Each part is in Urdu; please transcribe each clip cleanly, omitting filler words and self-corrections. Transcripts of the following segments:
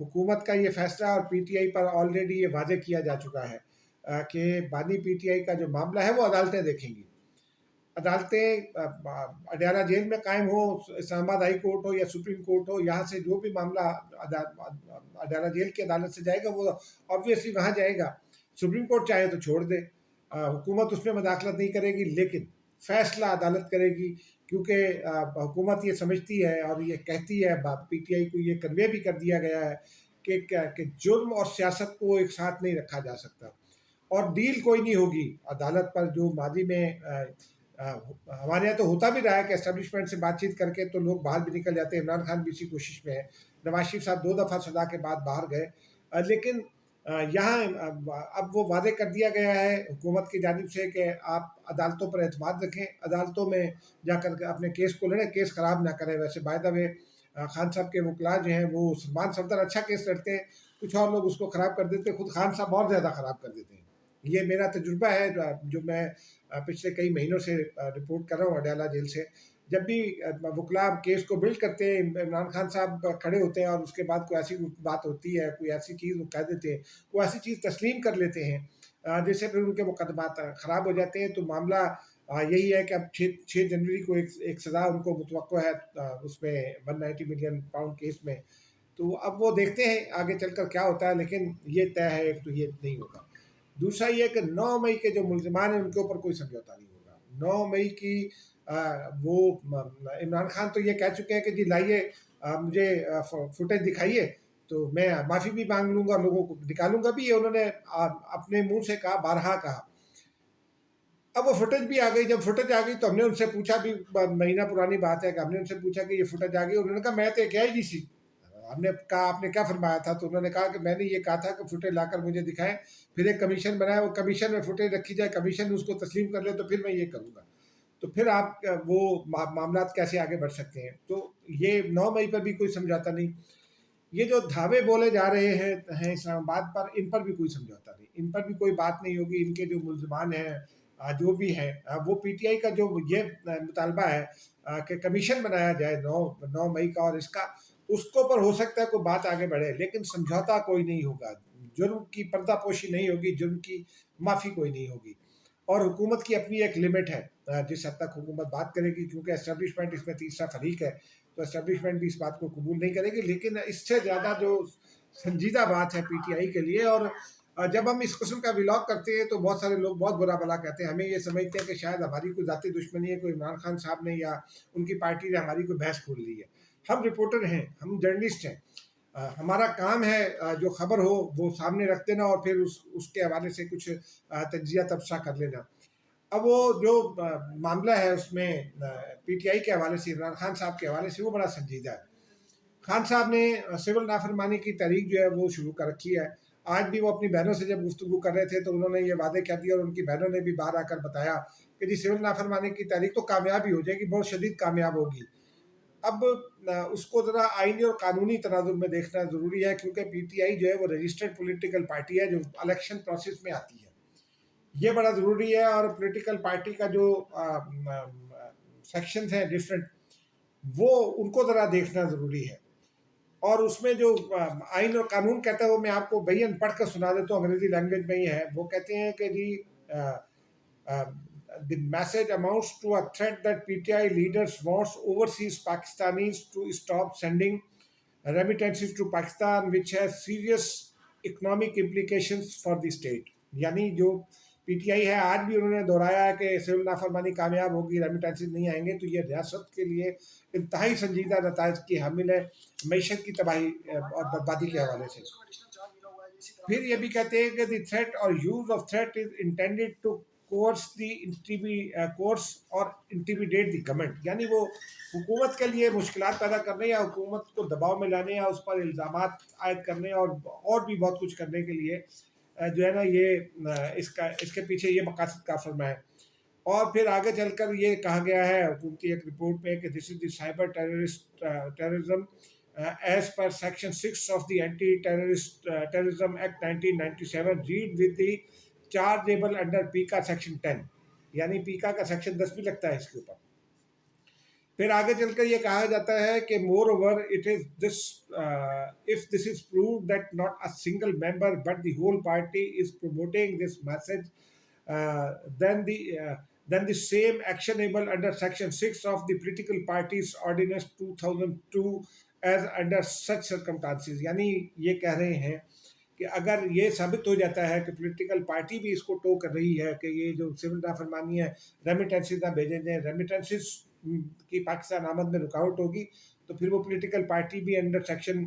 حکومت کا یہ فیصلہ اور P T I per already یہ واضح کیا جا چکا ہے کہ بانی پی ٹی آئی کا جو معاملہ ہے وہ عدالتیں دیکھیں گی. عدالتیں اڈیالہ جیل میں قائم ہو، اسلام آباد ہائی کورٹ ہو یا سپریم کورٹ ہو، یہاں سے جو بھی معاملہ اڈیالہ جیل کی عدالت سے جائے گا وہ آبویسلی وہاں جائے گا. سپریم کورٹ چاہے تو چھوڑ دے، حکومت اس میں مداخلت نہیں کرے گی، لیکن فیصلہ عدالت کرے گی، کیونکہ حکومت یہ سمجھتی ہے اور یہ کہتی ہے، پی ٹی آئی کو یہ کنوے بھی کر دیا گیا ہے کہ جرم اور سیاست کو ایک ساتھ نہیں رکھا جا سکتا، اور ڈیل کوئی نہیں ہوگی عدالت پر. جو ماضی میں ہمارے یہاں تو ہوتا بھی رہا ہے کہ اسٹیبلشمنٹ سے بات چیت کر کے تو لوگ باہر بھی نکل جاتے ہیں. عمران خان بھی اسی کوشش میں ہے، نواز شریف صاحب 2 دفعہ سزا کے بعد باہر گئے، لیکن یہاں اب وہ وعدے کر دیا گیا ہے حکومت کی جانب سے کہ آپ عدالتوں پر اعتماد رکھیں، عدالتوں میں جا کر اپنے کیس کو لڑیں، کیس خراب نہ کریں. ویسے بائی دا وے خان صاحب کے وکلاء جو ہیں وہ سلمان صفدر اچھا کیس لڑتے ہیں، کچھ اور لوگ اس کو خراب کر دیتے ہیں، خود خان صاحب اور زیادہ خراب کر دیتے ہیں. یہ میرا تجربہ ہے جو میں پچھلے کئی مہینوں سے رپورٹ کر رہا ہوں اڈیالہ جیل سے. جب بھی وکلاء کیس کو بلڈ کرتے ہیں، عمران خان صاحب کھڑے ہوتے ہیں اور اس کے بعد کوئی ایسی بات ہوتی ہے، کوئی ایسی چیز وہ کہہ دیتے ہیں، وہ ایسی چیز تسلیم کر لیتے ہیں جس سے پھر ان کے مقدمات خراب ہو جاتے ہیں. تو معاملہ یہی ہے کہ اب 6 جنوری کو ایک سزا ان کو متوقع ہے اس میں 190 ملین پاؤنڈ کیس میں. تو اب وہ دیکھتے ہیں آگے چل کر کیا ہوتا ہے، لیکن یہ طے ہے ایک تو یہ نہیں ہوگا. دوسرا یہ کہ 9 مئی کے جو ملزمان ہیں ان کے اوپر کوئی سمجھوتا نہیں ہوگا. 9 مئی کی وہ عمران خان تو یہ کہہ چکے ہیں کہ جی لائیے مجھے فوٹیج دکھائیے تو میں معافی بھی مانگ لوں گا، لوگوں کو نکالوں گا بھی. یہ انہوں نے اپنے منہ سے کہا، بارہا کہا. اب وہ فوٹیج بھی آ گئی. جب فوٹیج آ گئی تو ہم نے ان سے پوچھا، بھی مہینہ پرانی بات ہے کہ ہم نے ان سے پوچھا کہ یہ فوٹیج آ گئی. انہوں نے کہا میں تو کیا ہی نہیں سی. ہم نے کہا آپ نے کیا فرمایا تھا؟ تو انہوں نے کہا کہ میں نے یہ کہا تھا کہ فوٹیج لا کر مجھے دکھائیں، پھر ایک کمیشن بنایا، وہ کمیشن میں فوٹیج رکھی جائے، کمیشن اس کو تسلیم کر لے تو پھر میں یہ کروں گا. تو پھر آپ وہ معاملات کیسے آگے بڑھ سکتے ہیں؟ تو یہ 9 مئی پر بھی کوئی سمجھوتا نہیں. یہ جو دھاوے بولے جا رہے ہیں اسلام آباد پر، ان پر بھی کوئی سمجھوتا نہیں، ان پر بھی کوئی بات نہیں ہوگی. ان کے جو ملزمان ہیں جو بھی ہیں، وہ پی ٹی آئی کا جو یہ مطالبہ ہے کہ کمیشن بنایا جائے 9 مئی کا، اور اس کو پر ہو سکتا ہے کوئی بات آگے بڑھے، لیکن سمجھوتا کوئی نہیں ہوگا. جرم کی پردہ پوشی نہیں ہوگی، جرم کی معافی کوئی نہیں ہوگی. اور حکومت کی اپنی ایک لمٹ ہے جس حد تک حکومت بات کرے گی، کیونکہ اسٹیبلشمنٹ اس میں تیسرا فریق ہے، تو اسٹیبلشمنٹ بھی اس بات کو قبول نہیں کرے گی. لیکن اس سے زیادہ جو سنجیدہ بات ہے پی ٹی آئی کے لیے، اور جب ہم اس قسم کا ولاگ کرتے ہیں تو بہت سارے لوگ بہت برا بلا کہتے ہیں. ہمیں یہ سمجھتے ہیں کہ شاید ہماری کوئی ذاتی دشمنی ہے، کوئی عمران خان صاحب نے یا ان کی پارٹی نے ہماری کوئی بحث کھول لی ہے. ہم رپورٹر ہیں، ہم جرنلسٹ ہیں، ہمارا کام ہے جو خبر ہو وہ سامنے رکھ دینا اور پھر اس کے حوالے سے کچھ تجزیہ تبصرہ کر لینا. اب وہ جو معاملہ ہے اس میں پی ٹی آئی کے حوالے سے، عمران خان صاحب کے حوالے سے، وہ بڑا سنجیدہ ہے. خان صاحب نے سول نافرمانی کی تحریک جو ہے وہ شروع کر رکھی ہے. آج بھی وہ اپنی بہنوں سے جب گفتگو کر رہے تھے تو انہوں نے یہ وعدے کر دیا، اور ان کی بہنوں نے بھی باہر آ کر بتایا کہ جی سول نافرمانی کی تحریک تو کامیاب ہی ہو جائے گی، بہت شدید کامیاب ہوگی. اب اس کو ذرا آئینی اور قانونی تناظر میں دیکھنا ضروری ہے، کیونکہ پی ٹی آئی جو ہے وہ رجسٹرڈ پولیٹیکل پارٹی ہے جو الیکشن پروسیس میں آتی ہے. یہ بڑا ضروری ہے. اور پولیٹیکل پارٹی کا جو سیکشنز ہیں ڈفرینٹ، وہ ان کو ذرا دیکھنا ضروری ہے. اور اس میں جو آئین اور قانون کہتا ہے وہ میں آپ کو بیان پڑھ کر سنا دیتا ہوں، انگریزی لینگویج میں ہی ہے. وہ کہتے ہیں کہ جی the message amounts to a threat that PTI leaders wants overseas Pakistanis to stop sending remittances to Pakistan, which has serious economic implications for the state. یعنی جو پی ٹی آئی ہے، آج بھی انہوں نے دہرایا ہے کہ سول نافرمانی کامیاب ہوگی، ریمیٹنسز نہیں آئیں گے، تو یہ ریاست کے لیے انتہائی سنجیدہ نتائج کی حامل ہے، معیشت کی تباہی اور بربادی کے حوالے سے. پھر یہ بھی کہتے ہیں کہ the threat or use of threat is intended to coerce or intimidate the government. یعنی وہ حکومت کے لیے مشکلات پیدا کرنے یا حکومت کو دباؤ میں لانے یا اس پر الزامات عائد کرنے اور بھی بہت کچھ کرنے کے لیے جو ہے نا یہ اس کے پیچھے یہ مقاصد کا فرما ہے. اور پھر آگے چل کر یہ کہا گیا ہے حکومتی ایک رپورٹ میں کہ this is the cyber terrorism as per section 6 of the anti-terrorism act 1997 read with the chargeable under PICA section 10. یعنی پیکا کا سیکشن 10 بھی لگتا ہے اس کے اوپر. پھر آگے چل کر یہ کہا جاتا ہے کہ مور over it is this if this is proved that not a single member but the whole party is promoting this message then the then the same actionable under section 6 of the political parties ordinance 2002 as under such circumstances. یعنی یہ کہہ رہے ہیں کہ اگر یہ ثابت ہو جاتا ہے کہ پولیٹیکل پارٹی بھی اس کو ٹو کر رہی ہے کہ یہ جو سول نافرمانی ہے ریمیٹنسز نہ بھیجیں جائیں، ریمیٹنسز کی پاکستان آمد میں رکاوٹ ہوگی، تو پھر وہ پولیٹیکل پارٹی بھی انڈر سیکشن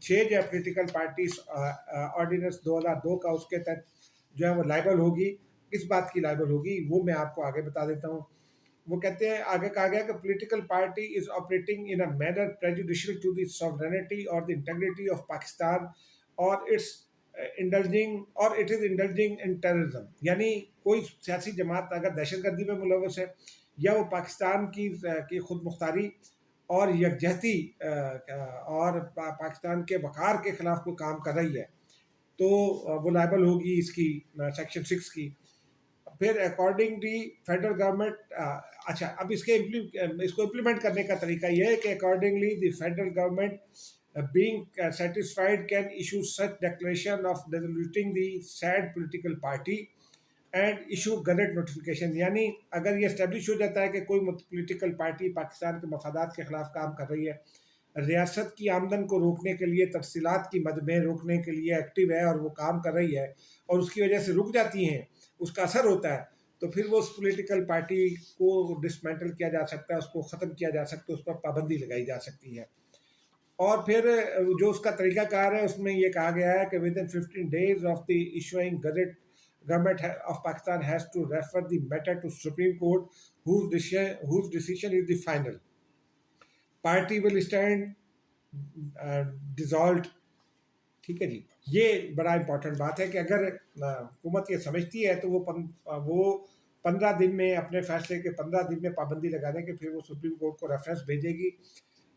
6 جو ہے پولیٹیکل پارٹیز آرڈیننس 2002 کا، اس کے تحت جو ہے وہ لائبل ہوگی. کس بات کی لائبل ہوگی وہ میں آپ کو آگے بتا دیتا ہوں. وہ کہتے ہیں آگے کہا گیا کہ political party is operating in a manner prejudicial to the sovereignty اور دی انٹیگریٹی آف پاکستان اور its it is indulging in terrorism. یعنی کوئی سیاسی جماعت اگر دہشت گردی میں ملوث ہے یا وہ پاکستان کی خود مختاری اور یکجہتی اور پاکستان کے وقار کے خلاف کوئی کام کر رہی ہے، تو وہ لائبل ہوگی اس کی سیکشن 6 کی. پھر اکارڈنگلی فیڈرل گورنمنٹ، اچھا اب اس کو امپلیمنٹ کرنے کا طریقہ یہ ہے کہ accordingly the federal government being satisfied can issue such declaration of dissoluting the said political party and issue gazette notification. یعنی اگر یہ اسٹیبلش ہو جاتا ہے کہ کوئی پولیٹیکل پارٹی پاکستان کے مفادات کے خلاف کام کر رہی ہے، ریاست کی آمدن کو روکنے کے لیے، ترسیلات کی مد میں روکنے کے لیے ایکٹیو ہے اور وہ کام کر رہی ہے اور اس کی وجہ سے رک جاتی ہیں، اس کا اثر ہوتا ہے، تو پھر وہ اس پولیٹیکل پارٹی کو ڈسمینٹل کیا جا سکتا ہے، اس کو ختم کیا جا سکتا ہے، اس پر پابندی لگائی جا سکتی ہے. اور پھر جو اس کا طریقہ کار ہے اس میں یہ کہا گیا ہے کہ ودن 15 days of the issuing gazette government of Pakistan has to refer the matter to Supreme Court whose decision is the final. Party will stand dissolved. ٹھیک ہے جی، یہ بڑا امپورٹنٹ بات ہے کہ اگر حکومت یہ سمجھتی ہے تو وہ 15 دن میں اپنے فیصلے کے 15 دن میں پابندی لگانے کے پھر وہ سپریم کورٹ کو ریفرنس بھیجے گی،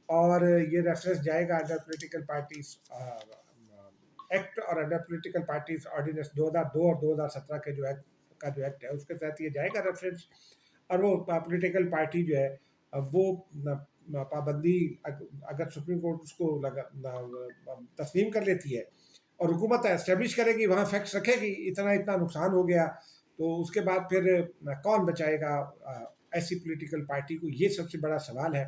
اور یہ ریفرنس جائے گا انڈر پولیٹیکل پارٹیز ایکٹ اور انڈر پولیٹیکل پارٹیز آرڈیننس 2002 اور 2017 کے جو ایکٹ ہے اس کے تحت یہ جائے گا ریفرنس، اور وہ پولیٹیکل پارٹی جو ہے وہ پابندی اگر سپریم کورٹ اس کو تسلیم کر لیتی ہے اور حکومت اسٹیبلش کرے گی، وہاں فیکٹس رکھے گی اتنا نقصان ہو گیا، تو اس کے بعد پھر کون بچائے گا ایسی پولیٹیکل پارٹی کو؟ یہ سب سے بڑا سوال ہے.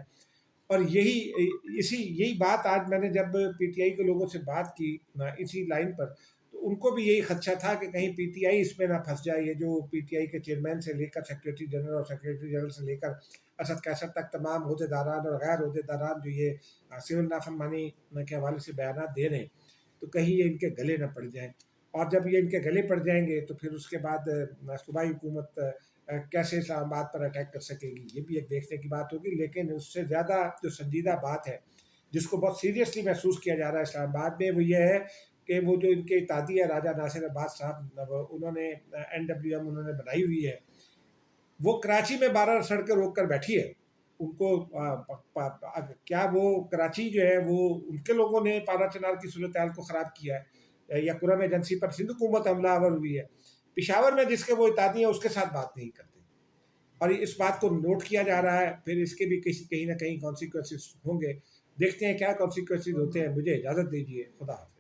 اور یہی بات آج میں نے جب پی ٹی آئی کے لوگوں سے بات کی اسی لائن پر، تو ان کو بھی یہی خدشہ تھا کہ کہیں پی ٹی آئی اس میں نہ پھنس جائے. یہ جو پی ٹی آئی کے چیئرمین سے لے کر سیکریٹری جنرل اور سیکریٹری جنرل سے لے کر اسد قیصر تک تمام عہدیداران اور غیر عہدیداران جو یہ سول نافرمانی کے حوالے سے بیانات دے رہے ہیں، تو کہیں یہ ان کے گلے نہ پڑ جائیں. اور جب یہ ان کے گلے پڑ جائیں گے تو پھر اس کے بعد صوبائی حکومت کیسے اسلام آباد پر اٹیک کر سکے گی، یہ بھی ایک دیکھنے کی بات ہوگی. لیکن اس سے زیادہ جو سنجیدہ بات ہے جس کو بہت سیریسلی محسوس کیا جا رہا ہے اسلام آباد میں، وہ یہ ہے کہ وہ جو ان کے اتحادی ہے راجہ ناصر عباس صاحب، انہوں نے NWM انہوں نے بنائی ہوئی ہے، وہ کراچی میں 12 سڑکیں روک کر بیٹھی ہے. ان کو کیا وہ کراچی جو ہے وہ ان کے لوگوں نے پارا چنار کی صورتحال کو خراب کیا ہے، یا قرم ایجنسی پر سندھ حکومت حملہ آور ہوئی ہے؟ پشاور میں جس کے وہ اتحادی ہیں اس کے ساتھ بات نہیں کرتے، اور اس بات کو نوٹ کیا جا رہا ہے. پھر اس کے بھی کہیں نہ کہیں کانسیکوینسز ہوں گے. دیکھتے ہیں کیا کانسیکوینسز ہوتے ہیں. مجھے اجازت دیجیے. خدا حافظ.